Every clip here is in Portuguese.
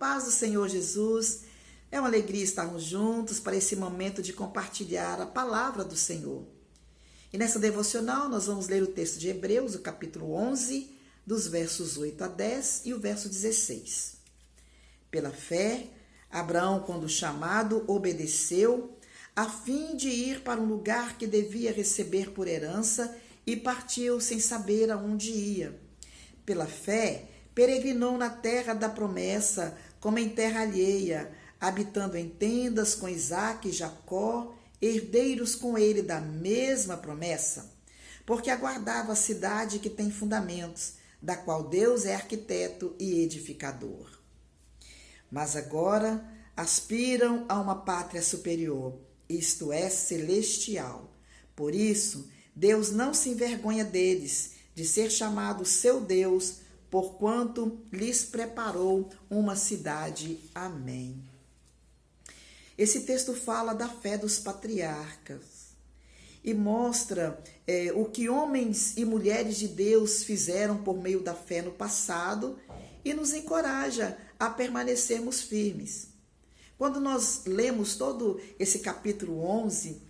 paz do Senhor Jesus. É uma alegria estarmos juntos para esse momento de compartilhar a palavra do Senhor. E nessa devocional nós vamos ler o texto de Hebreus, o capítulo 11, dos versos 8 a 10 e o verso 16. Pela fé, Abraão, quando chamado, obedeceu, a fim de ir para um lugar que devia receber por herança e partiu sem saber aonde ia. Pela fé, peregrinou na terra da promessa, como em terra alheia, habitando em tendas com Isaque e Jacó, herdeiros com ele da mesma promessa, porque aguardava a cidade que tem fundamentos, da qual Deus é arquiteto e edificador. Mas agora aspiram a uma pátria superior, isto é, celestial. Por isso, Deus não se envergonha deles, de ser chamado seu Deus, porquanto lhes preparou uma cidade. Amém. Esse texto fala da fé dos patriarcas e mostra o que homens e mulheres de Deus fizeram por meio da fé no passado e nos encoraja a permanecermos firmes. Quando nós lemos todo esse capítulo 11,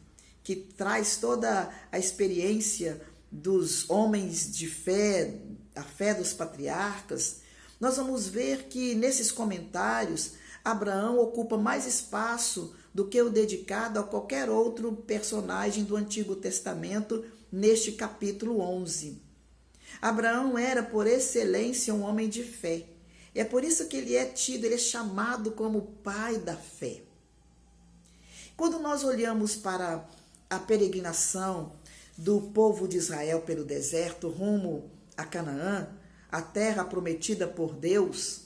que traz toda a experiência dos homens de fé, a fé dos patriarcas, nós vamos ver que nesses comentários Abraão ocupa mais espaço do que o dedicado a qualquer outro personagem do Antigo Testamento neste capítulo 11. Abraão era por excelência um homem de fé. É por isso que ele é chamado como pai da fé. Quando nós olhamos para a peregrinação do povo de Israel pelo deserto rumo a Canaã, a terra prometida por Deus,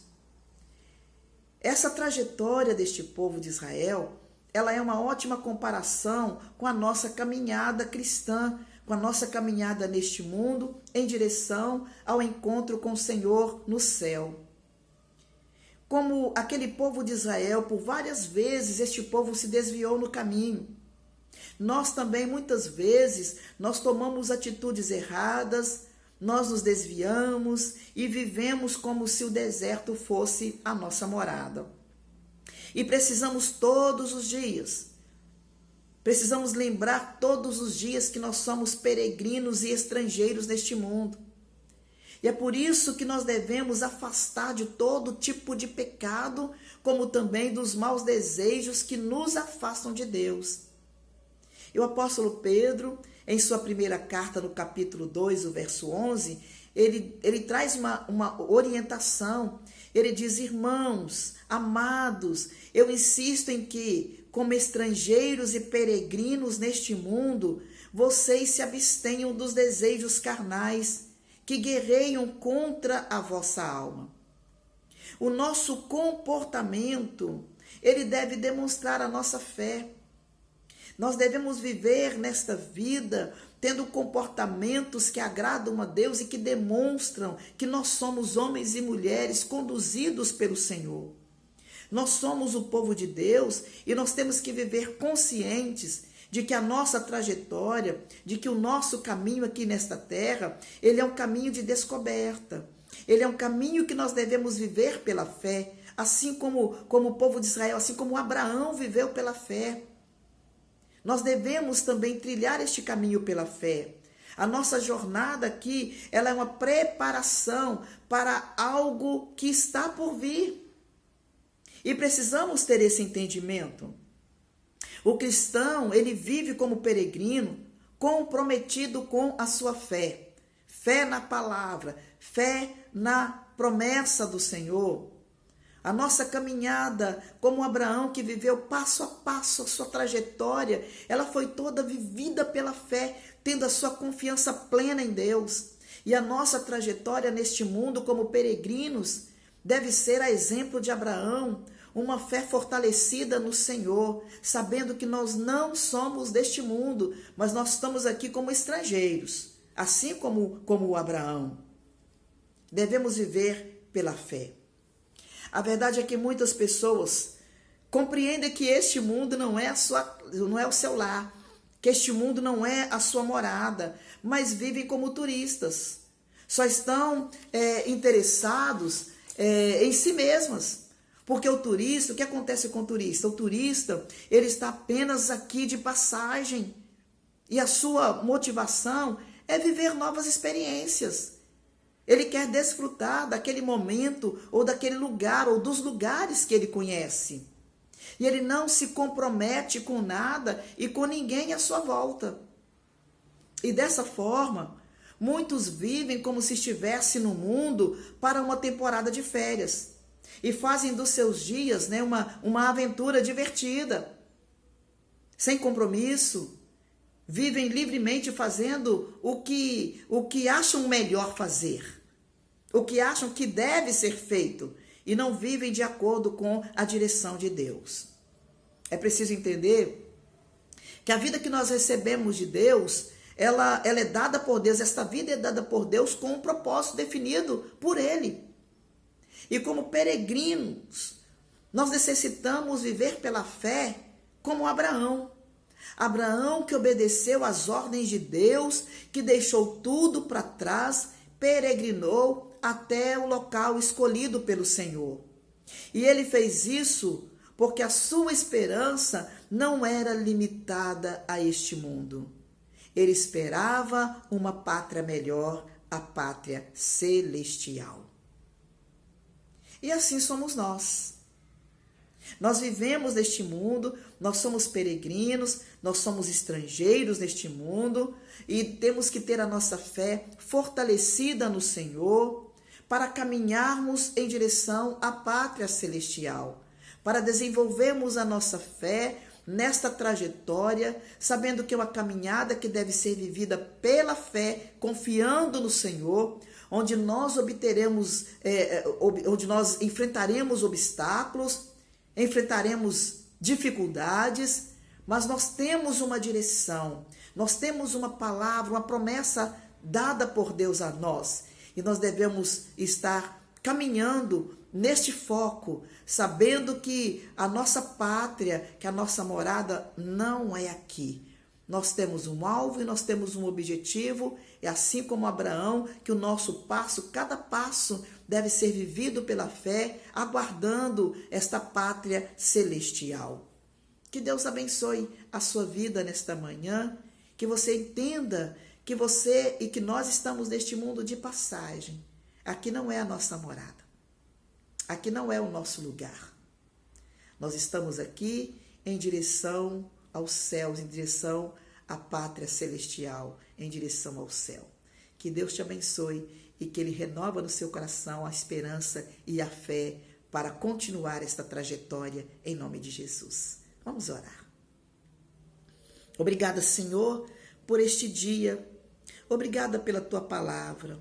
essa trajetória deste povo de Israel, ela é uma ótima comparação com a nossa caminhada cristã, com a nossa caminhada neste mundo em direção ao encontro com o Senhor no céu. Como aquele povo de Israel, por várias vezes este povo se desviou no caminho. Nós também, muitas vezes, nós tomamos atitudes erradas, nós nos desviamos e vivemos como se o deserto fosse a nossa morada. E precisamos todos os dias, precisamos lembrar todos os dias que nós somos peregrinos e estrangeiros neste mundo. E é por isso que nós devemos afastar de todo tipo de pecado, como também dos maus desejos que nos afastam de Deus. E o apóstolo Pedro, em sua primeira carta, no capítulo 2, o verso 11, ele traz uma orientação. Ele diz: irmãos, amados, eu insisto em que, como estrangeiros e peregrinos neste mundo, vocês se abstenham dos desejos carnais que guerreiam contra a vossa alma. O nosso comportamento, ele deve demonstrar a nossa fé. Nós devemos viver nesta vida tendo comportamentos que agradam a Deus e que demonstram que nós somos homens e mulheres conduzidos pelo Senhor. Nós somos o povo de Deus e nós temos que viver conscientes de que a nossa trajetória, de que o nosso caminho aqui nesta terra, ele é um caminho de descoberta. Ele é um caminho que nós devemos viver pela fé, assim como o povo de Israel, assim como Abraão viveu pela fé. Nós devemos também trilhar este caminho pela fé. A nossa jornada aqui, ela é uma preparação para algo que está por vir. E precisamos ter esse entendimento. O cristão, ele vive como peregrino, comprometido com a sua fé. Fé na palavra, fé na promessa do Senhor. A nossa caminhada, como Abraão, que viveu passo a passo a sua trajetória, ela foi toda vivida pela fé, tendo a sua confiança plena em Deus. E a nossa trajetória neste mundo, como peregrinos, deve ser a exemplo de Abraão, uma fé fortalecida no Senhor, sabendo que nós não somos deste mundo, mas nós estamos aqui como estrangeiros, assim como Abraão. Devemos viver pela fé. A verdade é que muitas pessoas compreendem que este mundo não é o seu lar, que este mundo não é a sua morada, mas vivem como turistas. Só estão interessados em si mesmas. Porque o turista, o que acontece com o turista? O turista, ele está apenas aqui de passagem. E a sua motivação é viver novas experiências. Ele quer desfrutar daquele momento, ou daquele lugar, ou dos lugares que ele conhece. E ele não se compromete com nada e com ninguém à sua volta. E dessa forma, muitos vivem como se estivesse no mundo para uma temporada de férias. E fazem dos seus dias, uma aventura divertida. Sem compromisso. Vivem livremente fazendo o que acham melhor fazer. O que acham que deve ser feito. E não vivem de acordo com a direção de Deus. É preciso entender que a vida que nós recebemos de Deus, ela é dada por Deus. Esta vida é dada por Deus com um propósito definido por Ele. E como peregrinos, nós necessitamos viver pela fé como Abraão. Abraão que obedeceu às ordens de Deus, que deixou tudo para trás, peregrinou até o local escolhido pelo Senhor. E ele fez isso porque a sua esperança não era limitada a este mundo. Ele esperava uma pátria melhor, a pátria celestial. E assim somos nós. Nós vivemos neste mundo, nós somos peregrinos, nós somos estrangeiros neste mundo e temos que ter a nossa fé fortalecida no Senhor para caminharmos em direção à pátria celestial, para desenvolvermos a nossa fé nesta trajetória, sabendo que é uma caminhada que deve ser vivida pela fé, confiando no Senhor, onde nós onde nós enfrentaremos obstáculos, enfrentaremos dificuldades, mas nós temos uma direção, nós temos uma palavra, uma promessa dada por Deus a nós, e nós devemos estar caminhando neste foco, sabendo que a nossa pátria, que a nossa morada não é aqui. Nós temos um alvo e nós temos um objetivo, e assim como Abraão, que o nosso passo, cada passo deve ser vivido pela fé, aguardando esta pátria celestial. Que Deus abençoe a sua vida nesta manhã, que você entenda que você e que nós estamos neste mundo de passagem. Aqui não é a nossa morada. Aqui não é o nosso lugar. Nós estamos aqui em direção aos céus, em direção à pátria celestial, em direção ao céu. Que Deus te abençoe e que Ele renova no seu coração a esperança e a fé para continuar esta trajetória em nome de Jesus. Vamos orar. Obrigada, Senhor, por este dia. Obrigada pela Tua palavra.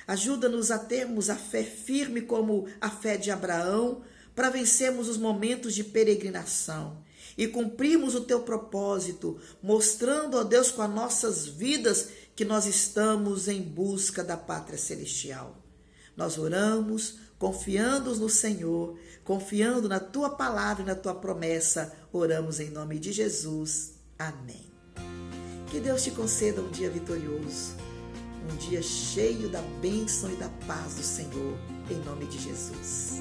Ajuda-nos a termos a fé firme como a fé de Abraão, para vencermos os momentos de peregrinação e cumprirmos o Teu propósito, mostrando, ó Deus, com as nossas vidas que nós estamos em busca da pátria celestial. Nós oramos, confiando no Senhor, confiando na Tua palavra e na Tua promessa, oramos em nome de Jesus. Amém. Que Deus te conceda um dia vitorioso, um dia cheio da bênção e da paz do Senhor, em nome de Jesus.